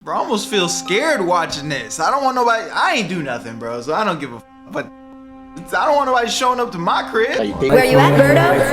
Bro, I almost feel scared watching this. I don't want nobody. I ain't do nothing, bro, so I don't give a f. But I don't want nobody showing up to my crib. Where you at, Berto?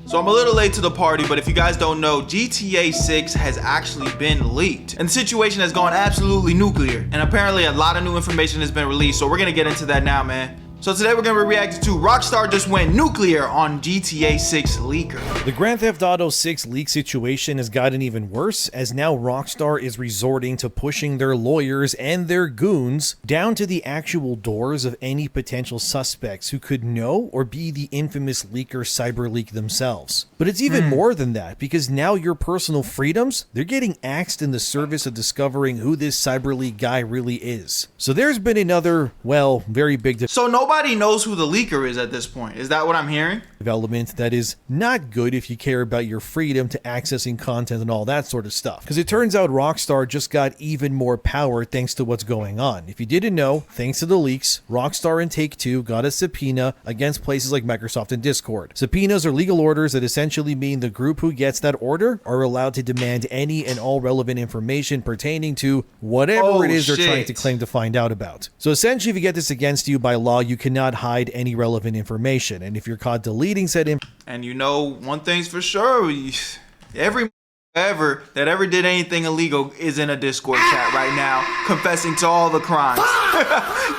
So I'm a little late to the party, but if you guys don't know, GTA 6 has actually been leaked. And the situation has gone absolutely nuclear. And apparently a lot of new information has been released, so we're gonna get into that now, man. So today we're going to be reacting to Rockstar just went nuclear on GTA 6 leaker. The Grand Theft Auto 6 leak situation has gotten even worse, as now Rockstar is resorting to pushing their lawyers and their goons down to the actual doors of any potential suspects who could know or be the infamous leaker CyberLeak themselves. But it's even more than that, because now your personal freedoms, they're getting axed in the service of discovering who this CyberLeak guy really is. So there's been another, well, very big So nobody knows who the leaker is at this point. Is that what I'm hearing? Development that is not good if you care about your freedom to accessing content and all that sort of stuff. Because it turns out Rockstar just got even more power thanks to what's going on. If you didn't know, thanks to the leaks, Rockstar and Take-Two got a subpoena against places like Microsoft and Discord. Subpoenas are legal orders that essentially mean the group who gets that order are allowed to demand any and all relevant information pertaining to whatever it is they're trying to claim to find out about. So essentially, if you get this against you by law, you cannot hide any relevant information. And if you're caught deleting said information, and you know, one thing's for sure, every ever that ever did anything illegal is in a Discord chat right now, confessing to all the crimes.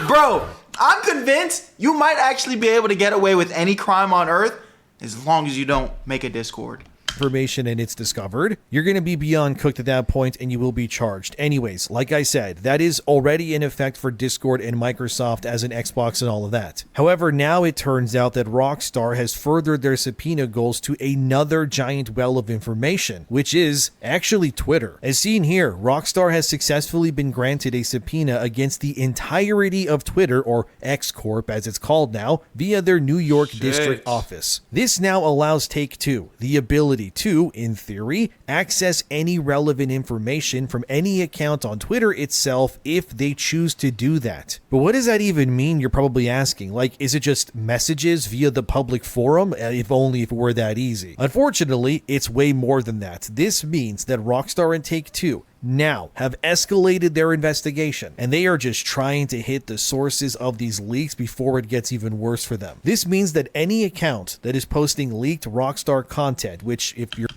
Bro, I'm convinced you might actually be able to get away with any crime on Earth as long as you don't make a Discord. And it's discovered, you're going to be beyond cooked at that point and you will be charged. Anyways, like I said, that is already in effect for Discord and Microsoft as an Xbox and all of that. However, now it turns out that Rockstar has furthered their subpoena goals to another giant well of information, which is actually Twitter. As seen here, Rockstar has successfully been granted a subpoena against the entirety of Twitter, or X Corp as it's called now, via their New York district office. This now allows Take-Two the ability to, in theory, access any relevant information from any account on Twitter itself if they choose to do that. But what does that even mean, you're probably asking? Like, is it just messages via the public forum? If only if it were that easy. Unfortunately, it's way more than that. This means that Rockstar and Take-Two now have escalated their investigation, and they are just trying to hit the sources of these leaks before it gets even worse for them. This means that any account that is posting leaked Rockstar content, which if you're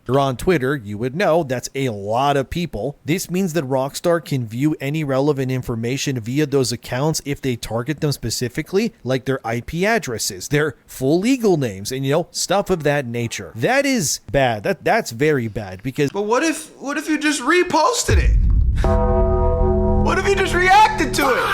on Twitter, you would know that's a lot of people. This means that Rockstar can view any relevant information via those accounts if they target them specifically, like their IP addresses, their full legal names, and stuff of that nature. That is bad. That's very bad, because But what if you just reposted it? What if you just reacted to it?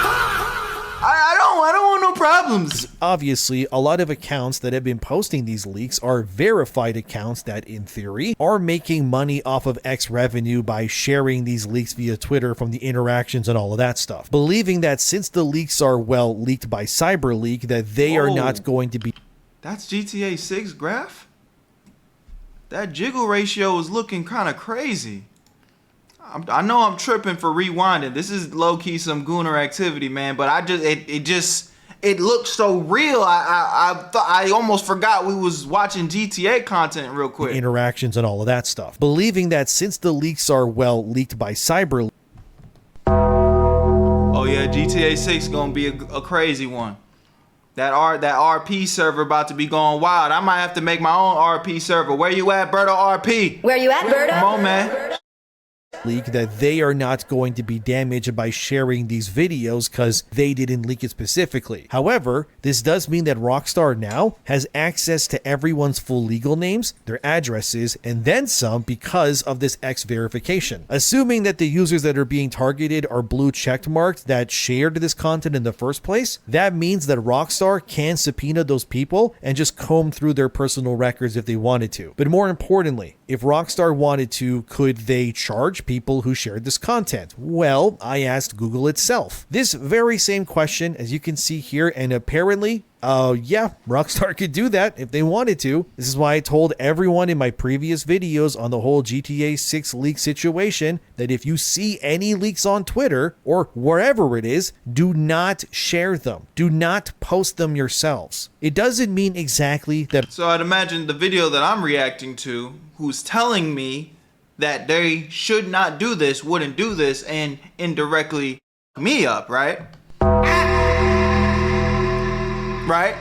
I don't want no problems. Obviously, a lot of accounts that have been posting these leaks are verified accounts that, in theory, are making money off of X revenue by sharing these leaks via Twitter from the interactions and all of that stuff. Believing that since the leaks are, well, leaked by CyberLeak, that they are not going to be... That's GTA 6 graph? That jiggle ratio is looking kind of crazy. I know I'm tripping for rewinding. This is low-key some gooner activity, man, but it looks so real. I almost forgot we was watching GTA content real quick. Interactions and all of that stuff. Believing that since the leaks are, well, leaked by CyberLeak... Oh yeah, GTA 6 gonna be a crazy one. That RP server about to be going wild. I might have to make my own RP server. Where you at, Berto RP? Where you at, Berto? Come on, man. Leak that they are not going to be damaged by sharing these videos because they didn't leak it specifically. However, this does mean that Rockstar now has access to everyone's full legal names, their addresses, and then some because of this X verification. Assuming that the users that are being targeted are blue checked marked that shared this content in the first place, that means that Rockstar can subpoena those people and just comb through their personal records if they wanted to. But more importantly, if Rockstar wanted to, could they charge people who shared this content? Well, I asked Google itself this very same question, as you can see here, and apparently Yeah, Rockstar could do that if they wanted to. This is why I told everyone in my previous videos on the whole GTA 6 leak situation that if you see any leaks on Twitter or wherever it is, do not share them. Do not post them yourselves. It doesn't mean exactly that. So I'd imagine the video that I'm reacting to, who's telling me that they should not do this, wouldn't do this, and indirectly me up, right? Right?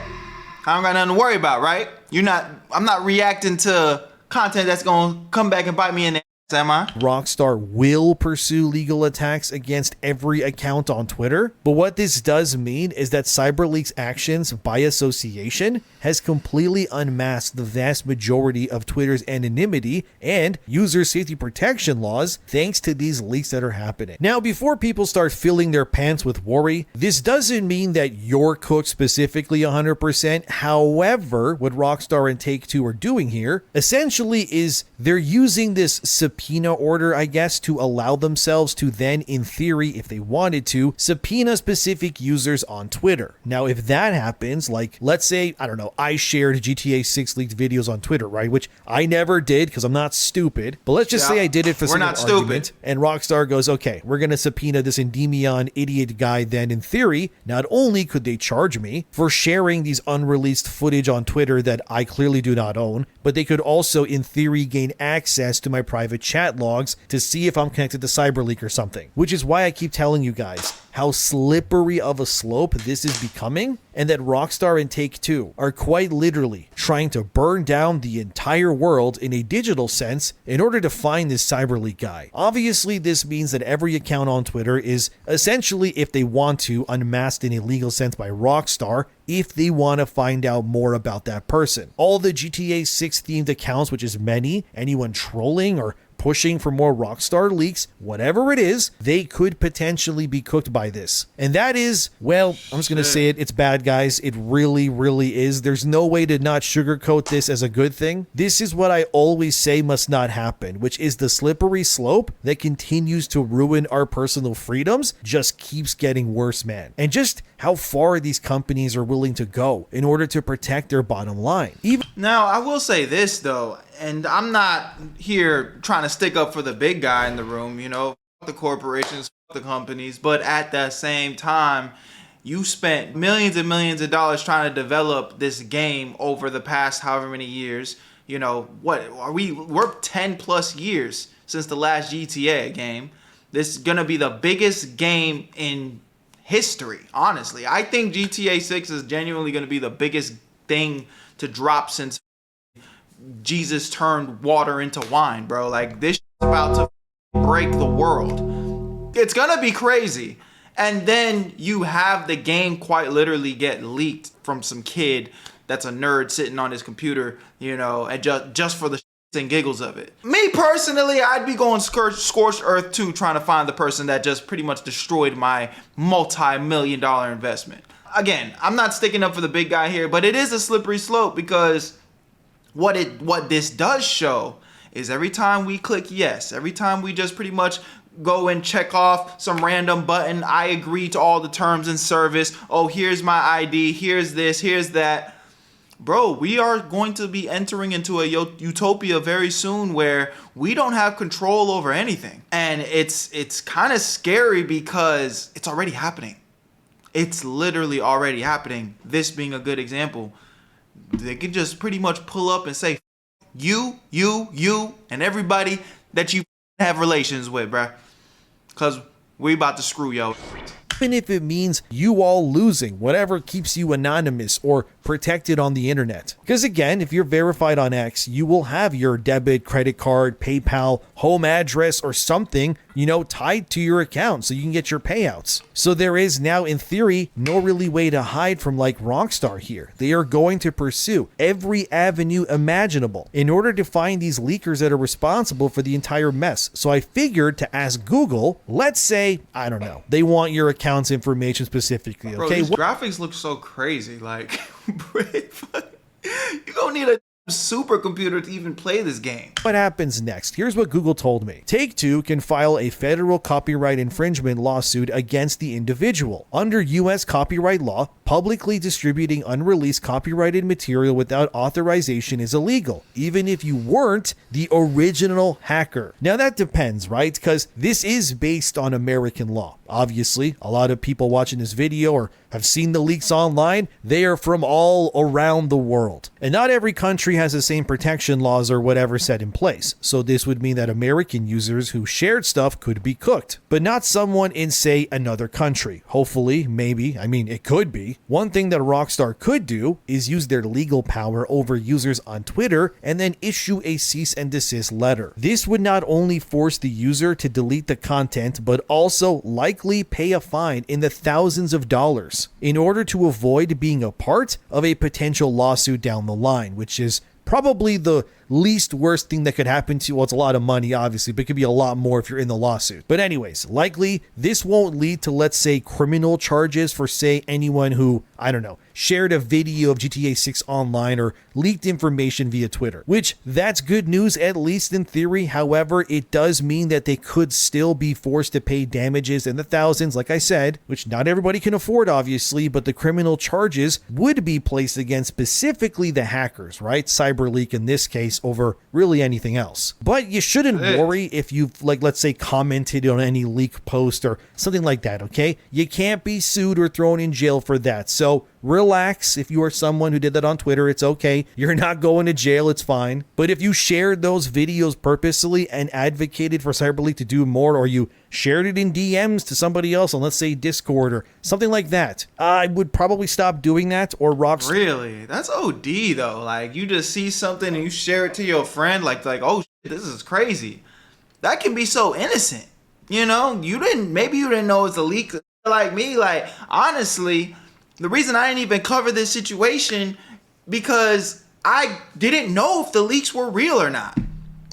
I don't got nothing to worry about, right? I'm not reacting to content that's gonna come back and bite me in the ass, am I? Rockstar will pursue legal attacks against every account on Twitter, but what this does mean is that CyberLeak's actions by association has completely unmasked the vast majority of Twitter's anonymity and user safety protection laws thanks to these leaks that are happening. Now, before people start filling their pants with worry, this doesn't mean that you're cooked specifically 100%. However, what Rockstar and Take-Two are doing here essentially is they're using this subpoena order, I guess, to allow themselves to then, in theory, if they wanted to, subpoena specific users on Twitter. Now, if that happens, like, let's say, I don't know, I shared GTA 6 leaked videos on Twitter, right? Which I never did because I'm not stupid. But let's just say I did it for some argument. And Rockstar goes, okay, we're going to subpoena this Endymion idiot guy. Then in theory, not only could they charge me for sharing these unreleased footage on Twitter that I clearly do not own, but they could also in theory gain access to my private chat logs to see if I'm connected to CyberLeak or something. Which is why I keep telling you guys how slippery of a slope this is becoming, and that Rockstar and Take-Two are quite literally trying to burn down the entire world in a digital sense in order to find this CyberLeak guy. Obviously, this means that every account on Twitter is essentially, if they want to, unmasked in a legal sense by Rockstar if they want to find out more about that person. All the GTA 6 themed accounts, which is many, anyone trolling or pushing for more Rockstar leaks, whatever it is, they could potentially be cooked by this. And that is, well, I'm just going to say it, it's bad, guys. It really, really is. There's no way to not sugarcoat this as a good thing. This is what I always say must not happen, which is the slippery slope that continues to ruin our personal freedoms just keeps getting worse, man. And just how far these companies are willing to go in order to protect their bottom line. Now, I will say this, though, and I'm not here trying to stick up for the big guy in the room, you know, fuck the corporations, fuck the companies, but at the same time, you spent millions and millions of dollars trying to develop this game over the past however many years. You know, what are we're 10 plus years since the last GTA game. This is going to be the biggest game in history, honestly. I think GTA 6 is genuinely going to be the biggest thing to drop since Jesus turned water into wine, bro. Like, this is about to break the world. It's gonna be crazy. And then you have the game quite literally get leaked from some kid that's a nerd sitting on his computer, you know, and just for the shits and giggles of it. Me personally, I'd be going scorched earth too, trying to find the person that just pretty much destroyed my multi-million-dollar investment. Again, I'm not sticking up for the big guy here, but it is a slippery slope, because what this does show is every time we click yes, every time we just pretty much go and check off some random button, I agree to all the terms and service, oh, here's my ID, here's this, here's that. Bro, we are going to be entering into a utopia very soon where we don't have control over anything. And it's kind of scary because it's already happening. It's literally already happening. This being a good example. They can just pretty much pull up and say, you, and everybody that you have relations with, bruh. Because we about to screw yo. Even if it means you all losing whatever keeps you anonymous or protected on the internet. Because again, if you're verified on X, you will have your debit, credit card, PayPal, home address, or something, you know, tied to your account so you can get your payouts. So there is now, in theory, no really way to hide from like Rockstar here. They are going to pursue every avenue imaginable in order to find these leakers that are responsible for the entire mess. So I figured to ask Google, let's say, I don't know, they want your account's information specifically. Okay, bro, these graphics look so crazy. Like, you gonna need a supercomputer to even play this game. What happens next? Here's what Google told me. Take-Two can file a federal copyright infringement lawsuit against the individual. Under U.S. copyright law, publicly distributing unreleased copyrighted material without authorization is illegal, even if you weren't the original hacker. Now that depends, right? Because this is based on American law. Obviously, a lot of people watching this video or have seen the leaks online, they are from all around the world. And not every country has the same protection laws or whatever set in place. So this would mean that American users who shared stuff could be cooked, but not someone in, say, another country. Hopefully, maybe, I mean, it could be. One thing that Rockstar could do is use their legal power over users on Twitter and then issue a cease and desist letter. This would not only force the user to delete the content, but also likely pay a fine in the thousands of dollars in order to avoid being a part of a potential lawsuit down the line, which is probably the least worst thing that could happen to you. Well, it's a lot of money, obviously, but it could be a lot more if you're in the lawsuit. But anyways, likely this won't lead to, let's say, criminal charges for, say, anyone who, I don't know, shared a video of GTA 6 online or leaked information via Twitter, which that's good news, at least in theory. However, it does mean that they could still be forced to pay damages in the thousands, like I said, which not everybody can afford, obviously, but the criminal charges would be placed against specifically the hackers, right? CyberLeak in this case over really anything else. But you shouldn't worry if you've, like, let's say, commented on any leak post or something like that, okay? You can't be sued or thrown in jail for that. So relax. If you are someone who did that on Twitter, it's okay. You're not going to jail. It's fine. But if you shared those videos purposely and advocated for CyberLeak to do more, or you shared it in DMs to somebody else on, let's say, Discord or something like that, I would probably stop doing that. Or Rockstar. Really? That's OD though. Like, you just see something and you share it to your friend, like oh shit, this is crazy. That can be so innocent. You know, maybe you didn't know it's a leak. Like me, like, honestly, the reason I didn't even cover this situation because I didn't know if the leaks were real or not.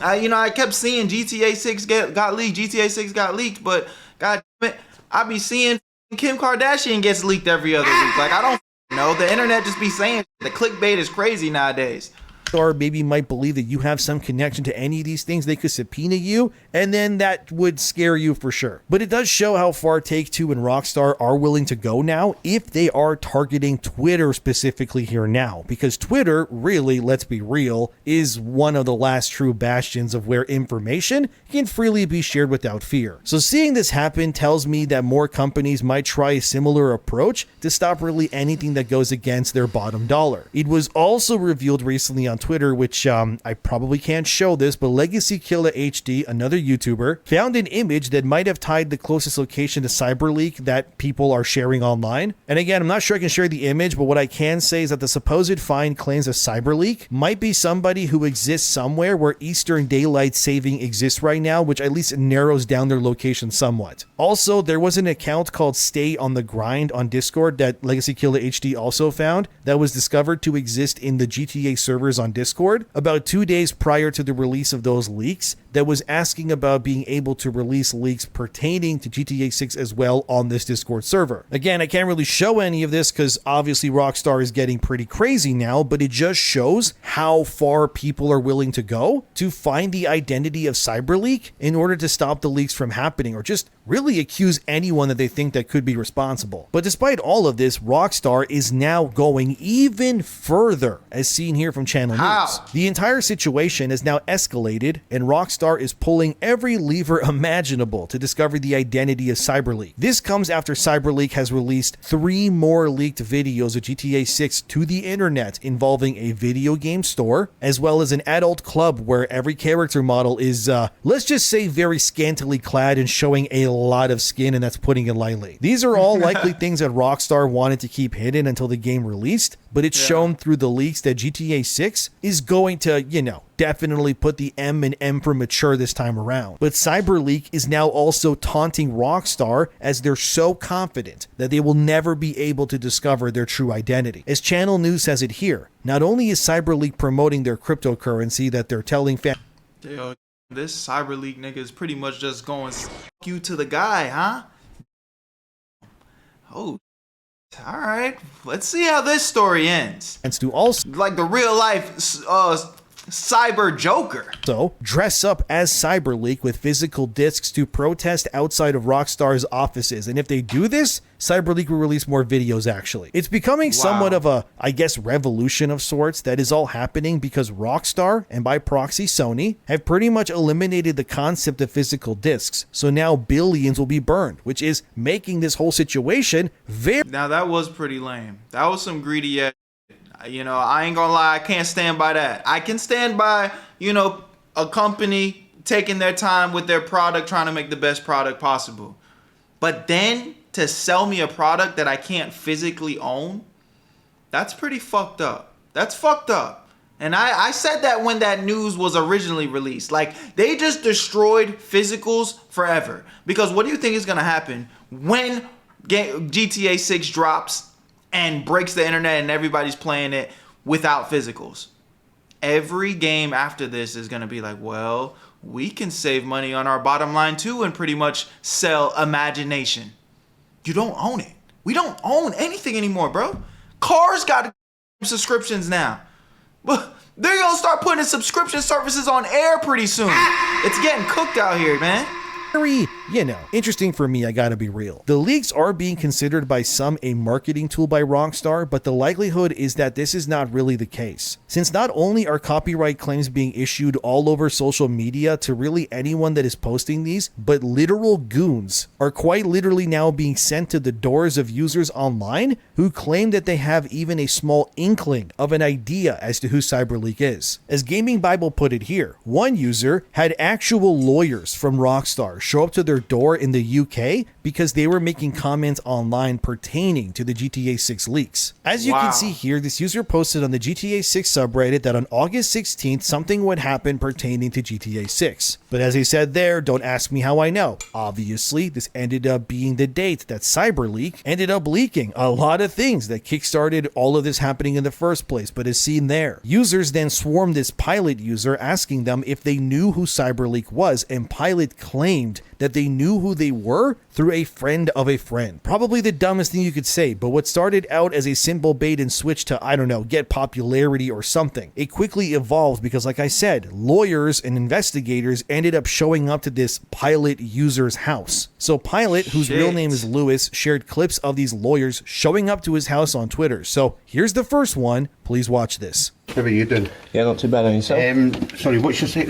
I kept seeing GTA 6 got leaked, GTA 6 got leaked, but god damn it, I be seeing Kim Kardashian gets leaked every other week. Like, I don't know. The internet just be saying the clickbait is crazy nowadays. Or maybe might believe that you have some connection to any of these things, they could subpoena you, and then that would scare you for sure. But it does show how far Take-Two and Rockstar are willing to go now if they are targeting Twitter specifically here now, because Twitter, really, let's be real, is one of the last true bastions of where information can freely be shared without fear. So seeing this happen tells me that more companies might try a similar approach to stop really anything that goes against their bottom dollar. It was also revealed recently on Twitter, which I probably can't show this, but Legacy Killer HD, another YouTuber, found an image that might have tied the closest location to CyberLeak that people are sharing online. And again, I'm not sure I can share the image, but what I can say is that the supposed find claims a CyberLeak might be somebody who exists somewhere where Eastern Daylight Saving exists right now, which at least narrows down their location somewhat. Also, there was an account called Stay on the Grind on Discord that Legacy Killer HD also found that was discovered to exist in the GTA servers on Discord about 2 days prior to the release of those leaks, that was asking about being able to release leaks pertaining to GTA 6 as well on this Discord server. Again, I can't really show any of this because obviously Rockstar is getting pretty crazy now, but it just shows how far people are willing to go to find the identity of CyberLeak in order to stop the leaks from happening, or just really accuse anyone that they think that could be responsible. But despite all of this, Rockstar is now going even further, as seen here from Channel News. The entire situation has now escalated, and Rockstar is pulling every lever imaginable to discover the identity of CyberLeak. This comes after CyberLeak has released 3 more leaked videos of GTA 6 to the internet involving a video game store, as well as an adult club where every character model is, let's just say, very scantily clad and showing a lot of skin, and that's putting it lightly. These are all likely things that Rockstar wanted to keep hidden until the game released, but it's shown through the leaks that GTA 6 is going to, definitely put the M in M for mature this time around. But CyberLeak is now also taunting Rockstar as they're so confident that they will never be able to discover their true identity. As Channel News says it here, not only is CyberLeak promoting their cryptocurrency that they're telling fans, this CyberLeak nigga is pretty much just going you to the guy, huh? Oh, All right, let's see how this story ends. And to also Like the real life cyber Joker. dress up as CyberLeak with physical discs to protest outside of Rockstar's offices. And if they do this, CyberLeak will release more videos actually. It's becoming somewhat of a, I guess, revolution of sorts that is all happening because Rockstar, and by proxy Sony, have pretty much eliminated the concept of physical discs. So now billions will be burned, which is making this whole situation very... Now that was pretty lame. That was some greedy ass. You know, I ain't gonna lie, I can't stand by that. I can stand by, you know, a company taking their time with their product, trying to make the best product possible. But then to sell me a product that I can't physically own, that's pretty fucked up. That's fucked up. And I said that when that news was originally released. Like, they just destroyed physicals forever. Because what do you think is gonna happen when GTA 6 drops and breaks the internet and everybody's playing it without physicals? Every game after this is gonna be like, well, we can save money on our bottom line too and pretty much sell imagination. You don't own it. We don't own anything anymore, bro. Cars got subscriptions now. But they're gonna start putting subscription services on air pretty soon. It's getting cooked out here, man. Very, you know, interesting for me, I gotta be real. The leaks are being considered by some a marketing tool by Rockstar, but the likelihood is that this is not really the case. Since not only are copyright claims being issued all over social media to really anyone that is posting these, but literal goons are quite literally now being sent to the doors of users online who claim that they have even a small inkling of an idea as to who CyberLeak is. As Gaming Bible put it here, one user had actual lawyers from Rockstar show up to their door in the UK because they were making comments online pertaining to the GTA 6 leaks. As you can see here, this user posted on the GTA 6 subreddit that on August 16th, something would happen pertaining to GTA 6. But as he said there, don't ask me how I know. Obviously, this ended up being the date that CyberLeak ended up leaking a lot of things that kickstarted all of this happening in the first place. But as seen there, users then swarmed this Pilot user asking them if they knew who CyberLeak was, and Pilot claimed that they knew who they were through a friend of a friend. Probably the dumbest thing you could say, but what started out as a simple bait and switch to, I don't know, get popularity or something, it quickly evolved because, like I said, lawyers and investigators ended up showing up to this Pilot user's house. So Pilot, whose real name is Lewis, shared clips of these lawyers showing up to his house on Twitter. So here's the first one. Please watch this. How are you doing? Yeah, not too bad on yourself. Sorry, what's your site?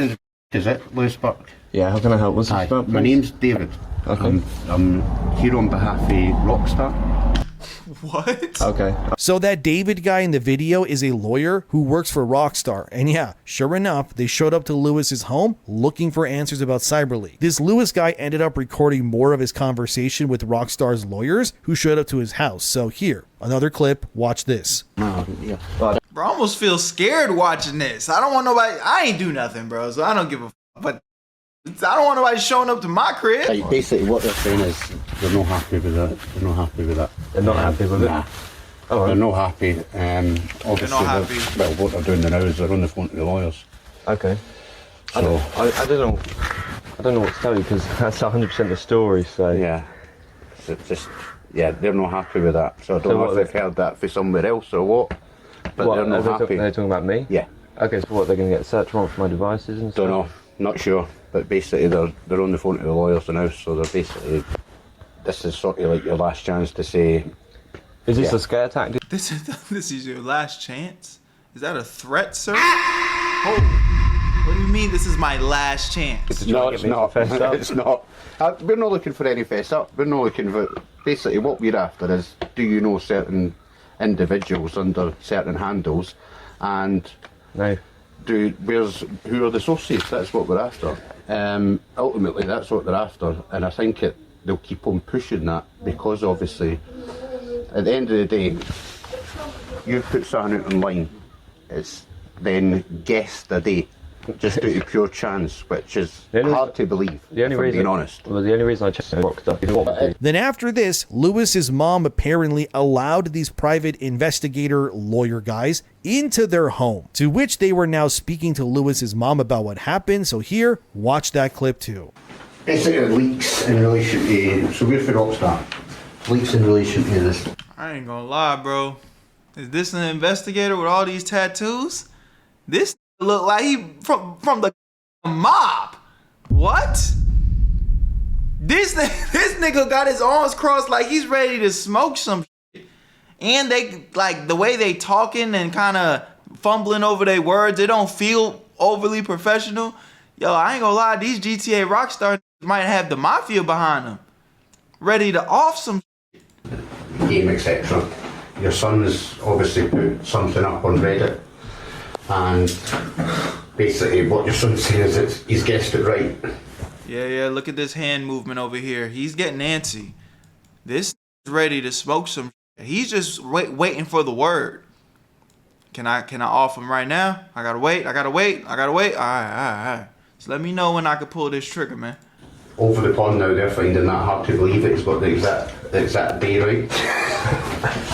Is it Lewis Burke? Yeah, how can I help? What's Hi, this about, my please? name's David. Okay. I'm here on behalf of Rockstar. What? Okay. So that David guy in the video is a lawyer who works for Rockstar. And yeah, sure enough, they showed up to Lewis's home looking for answers about CyberLeak. This Lewis guy ended up recording more of his conversation with Rockstar's lawyers who showed up to his house. So here, another clip, watch this. Oh, yeah. Bro, I almost feel scared watching this. I don't want nobody, I ain't do nothing, bro, so I don't give a fuck. But I don't want nobody showing up to my crib. Right, basically what they're saying is they're not happy with it. They're not happy with it. They're not happy with it? Nah. Oh, They're not happy. Obviously, not happy. Well, what they're doing now is they're on the phone to the lawyers. Okay. So, I don't know what to tell you because that's 100% the story. So yeah. It's just, yeah, they're not happy with that. So I don't So know what if they've heard that for somewhere else or what. But what, they're not happy. they're talking about me? Yeah. Okay, so what, they're going to get a search warrant for my devices and stuff? Don't know. Not sure. But basically they're on the phone to the lawyers now, so they're basically, this is sort of like your last chance to say. Is this Yeah. a scare tactic? This is your last chance? Is that a threat, sir? Oh, what do you mean this is my last chance? No, get it's me to not. fess up? It's not. We're not looking for any fess up. We're not looking for. Basically, what we're after is, do you know certain individuals under certain handles, and No. who are the associates? That's what we're after. Ultimately, that's what they're after, and I think they'll keep on pushing that because obviously, at the end of the day, you put something out online, it's then guess the date. Just due to pure chance, which is hard to believe, The only if I'm reason, being honest. Well, the only reason I checked Rockstar is what Then after this, Lewis's mom apparently allowed these private investigator lawyer guys into their home, to which they were now speaking to Lewis's mom about what happened. So here, watch that clip too. Basically, leaks in relation to, so we're for Rockstar, leaks in relation to this. All I ain't gonna lie, bro. Is this an investigator with all these tattoos? This look like he from the mob. What? This nigga got his arms crossed like he's ready to smoke some shit. And they, like, the way they talking and kind of fumbling over their words, it don't feel overly professional. Yo, I ain't gonna lie, these GTA Rockstar might have the mafia behind them, ready to off some game, etc. Your son has obviously put something up on Reddit, and basically what your son's saying is that he's guessed it right. Yeah, look at this hand movement over here. He's getting antsy. This is ready to smoke some shit. He's just waiting for the word. Can I off him right now? I gotta wait. All right. So let me know when I can pull this trigger, man. Over the pond now, they're finding that hard to believe it's got the exact day right.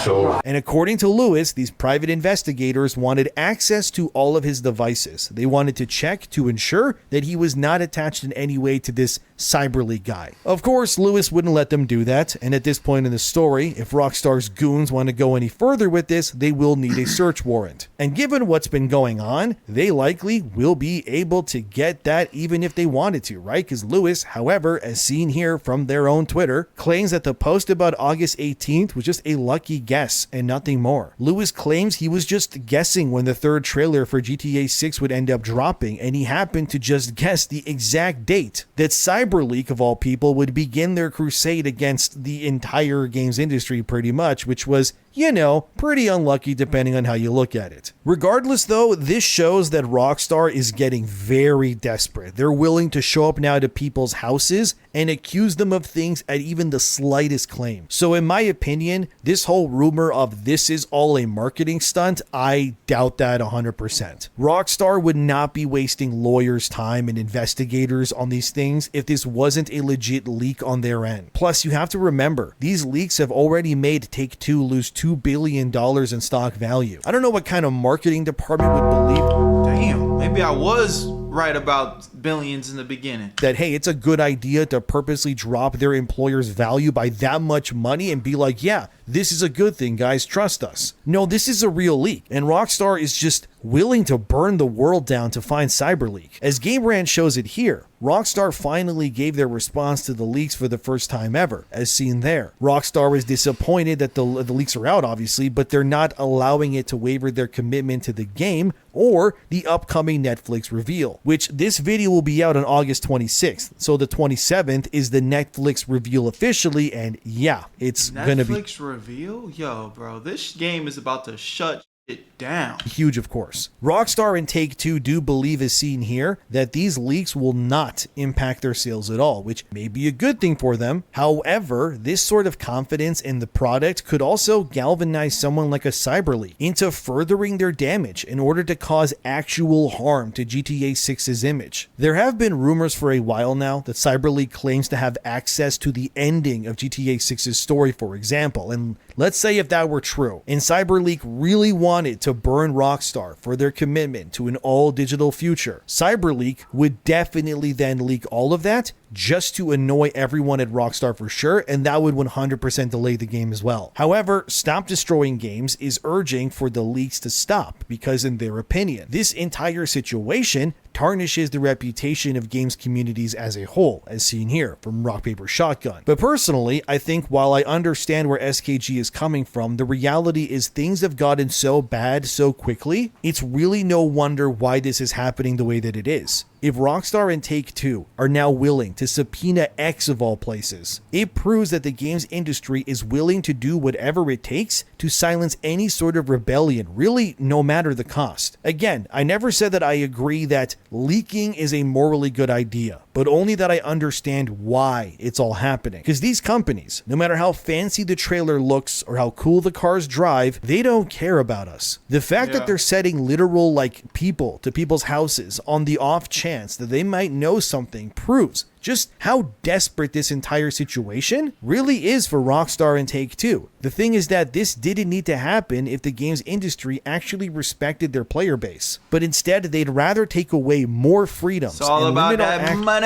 So, and according to Lewis, these private investigators wanted access to all of his devices. They wanted to check to ensure that he was not attached in any way to this CyberLeak guy. Of course, Lewis wouldn't let them do that, and at this point in the story, if Rockstar's goons want to go any further with this, they will need a search warrant. And given what's been going on, they likely will be able to get that even if they wanted to, right? Because Lewis, however, as seen here from their own Twitter, claims that the post about August 18th was just a lucky guess and nothing more. Lewis claims he was just guessing when the third trailer for GTA 6 would end up dropping, and he happened to just guess the exact date that CyberLeak, of all people, would begin their crusade against the entire games industry pretty much, which was, you know, pretty unlucky depending on how you look at it. Regardless though, this shows that Rockstar is getting very desperate. They're willing to show up now to people's houses and accuse them of things at even the slightest claim. So in my opinion, this whole rumor of this is all a marketing stunt, I doubt that 100%. Rockstar would not be wasting lawyers' time and investigators on these things if this wasn't a legit leak on their end. Plus, you have to remember, these leaks have already made Take-Two lose $2 billion in stock value. I don't know what kind of marketing department would believe. Damn, maybe I was right about billions in the beginning. That, hey, it's a good idea to purposely drop their employer's value by that much money and be like, yeah, this is a good thing, guys, trust us. No, this is a real leak, and Rockstar is just willing to burn the world down to find CyberLeak. As Game Rant shows it here, Rockstar finally gave their response to the leaks for the first time ever, as seen there. Rockstar is disappointed that the leaks are out, obviously, but they're not allowing it to waver their commitment to the game or the upcoming Netflix reveal, which this video will be out on August 26th. So the 27th is the Netflix reveal officially, and yeah, it's gonna be Netflix reveal? Yo, bro, this game is about to shut it down. huge, of course. Rockstar and Take-Two do believe, as seen here, that these leaks will not impact their sales at all, which may be a good thing for them. However, this sort of confidence in the product could also galvanize someone like a CyberLeak into furthering their damage in order to cause actual harm to GTA 6's image. There have been rumors for a while now that CyberLeak claims to have access to the ending of GTA 6's story, for example, and let's say if that were true, and CyberLeak really wanted to burn Rockstar for their commitment to an all-digital future, CyberLeak would definitely then leak all of that just to annoy everyone at Rockstar for sure, and that would 100% delay the game as well. However, Stop Destroying Games is urging for the leaks to stop because, in their opinion, this entire situation tarnishes the reputation of games communities as a whole, as seen here from Rock Paper Shotgun. But personally, I think while I understand where SKG is coming from, the reality is things have gotten so bad so quickly, it's really no wonder why this is happening the way that it is. If Rockstar and Take-Two are now willing to subpoena X of all places, it proves that the games industry is willing to do whatever it takes to silence any sort of rebellion, really no matter the cost. Again, I never said that I agree that leaking is a morally good idea, but only that I understand why it's all happening. Because these companies, no matter how fancy the trailer looks or how cool the cars drive, they don't care about us. The fact that they're setting literal people to people's houses on the off chance that they might know something proves just how desperate this entire situation really is for Rockstar and Take-Two. The thing is that this didn't need to happen if the games industry actually respected their player base. But instead, they'd rather take away more freedoms. It's all and about limit our that money.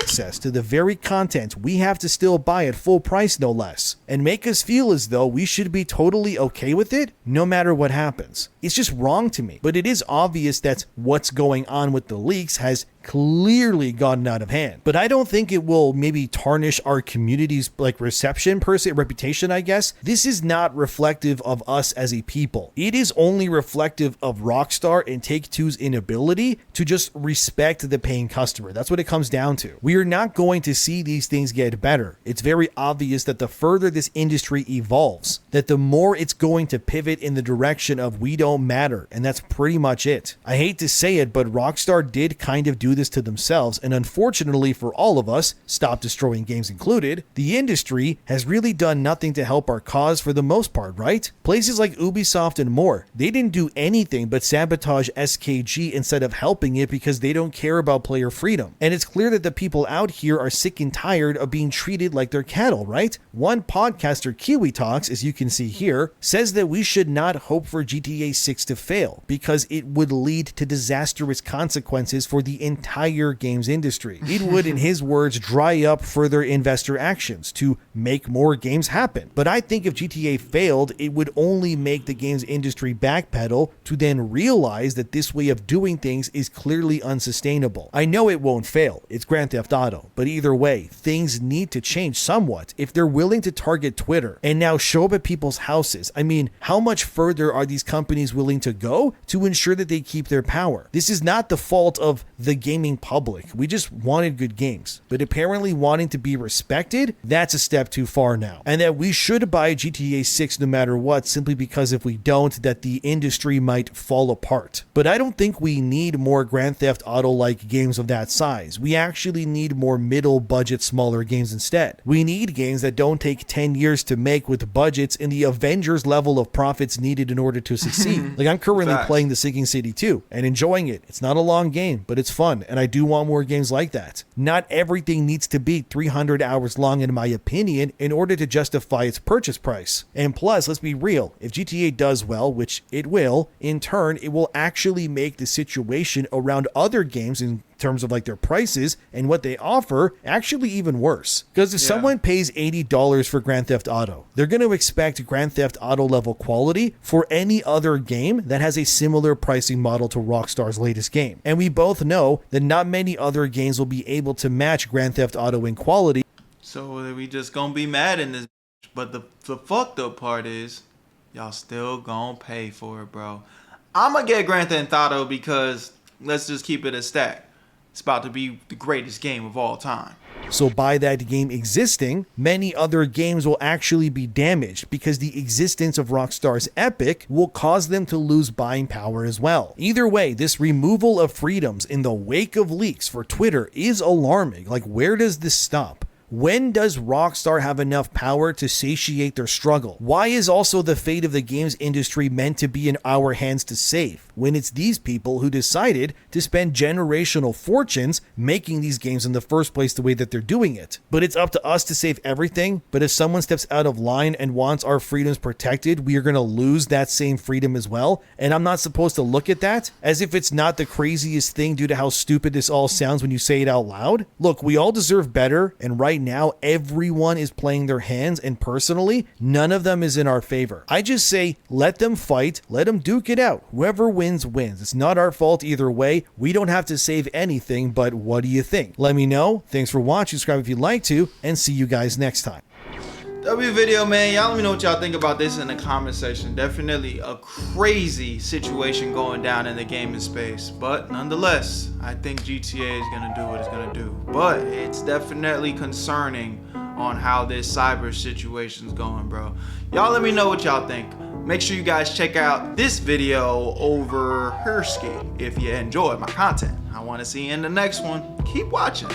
access to the very content we have to still buy at full price, no less, and make us feel as though we should be totally okay with it no matter what happens. It's just wrong to me, but it is obvious that what's going on with the leaks has clearly gotten out of hand. But I don't think it will maybe tarnish our community's reception per se, reputation, I guess. This is not reflective of us as a people. It is only reflective of Rockstar and Take-Two's inability to just respect the paying customer. That's what it comes down to. We are not going to see these things get better. It's very obvious that the further this industry evolves, that the more it's going to pivot in the direction of we don't matter, and that's pretty much it. I hate to say it, but Rockstar did kind of do this to themselves, and unfortunately for all of us, Stop Destroying Games included, the industry has really done nothing to help our cause for the most part, right? Places like Ubisoft and more, they didn't do anything but sabotage SKG instead of helping it because they don't care about player freedom. And it's clear that the people out here are sick and tired of being treated like they're cattle, right? One podcaster, Kiwi Talks, as you can see here, says that we should not hope for GTA 6 to fail because it would lead to disastrous consequences for the entire games industry. It would, in his words, dry up further investor actions to make more games happen. But I think if GTA failed, it would only make the games industry backpedal to then realize that this way of doing things is clearly unsustainable. I know it won't fail. It's Grand Theft Auto. But either way, things need to change somewhat if they're willing to target Twitter and now show up at people's houses. I mean, how much further are these companies willing to go to ensure that they keep their power? This is not the fault of the gaming public. We just wanted good games. But apparently wanting to be respected, that's a step too far now. And that we should buy GTA 6 no matter what, simply because if we don't, that the industry might fall apart. But I don't think we need more Grand Theft Auto-like games of that size. We actually need more middle budget, smaller games instead. We need games that don't take 10 years to make with budgets in the Avengers level of profits needed in order to succeed. I'm currently playing The Sinking City 2 and enjoying it. It's not a long game, but it's fun, and I do want more games like that. Not everything needs to be 300 hours long in my opinion in order to justify its purchase price. And plus, let's be real, if GTA does well, which it will, in turn, it will actually make the situation around other games in terms of their prices and what they offer actually even worse. Because if someone pays $80 for Grand Theft Auto, they're going to expect Grand Theft Auto level quality for any other game that has a similar pricing model to Rockstar's latest game. And we both know that not many other games will be able to match Grand Theft Auto in quality. So we just gonna be mad in this, but the fucked up part is y'all still gonna pay for it, bro. I'm gonna get Grand Theft Auto because let's just keep it a stack. It's about to be the greatest game of all time. So by that game existing, many other games will actually be damaged because the existence of Rockstar's Epic will cause them to lose buying power as well. Either way, this removal of freedoms in the wake of leaks for Twitter is alarming. Where does this stop? When does Rockstar have enough power to satiate their struggle? Why is also the fate of the games industry meant to be in our hands to save, when it's these people who decided to spend generational fortunes making these games in the first place the way that they're doing it? But it's up to us to save everything. But if someone steps out of line and wants our freedoms protected, we are going to lose that same freedom as well. And I'm not supposed to look at that as if it's not the craziest thing due to how stupid this all sounds when you say it out loud. Look, we all deserve better, and right now everyone is playing their hands, and personally, none of them is in our favor. I just say, let them fight, let them duke it out. Whoever wins, wins. It's not our fault either way. We don't have to save anything, but what do you think? Let me know. Thanks for watching, subscribe if you'd like to, and see you guys next time. W video, man. Y'all let me know what y'all think about this in the comment section. Definitely a crazy situation going down in the gaming space, but nonetheless, I think GTA is gonna do what it's gonna do. But it's definitely concerning on how this cyber situation's going, bro. Y'all let me know what y'all think. Make sure you guys check out this video over Hersky if you enjoyed my content. I want to see you in the next one. Keep watching.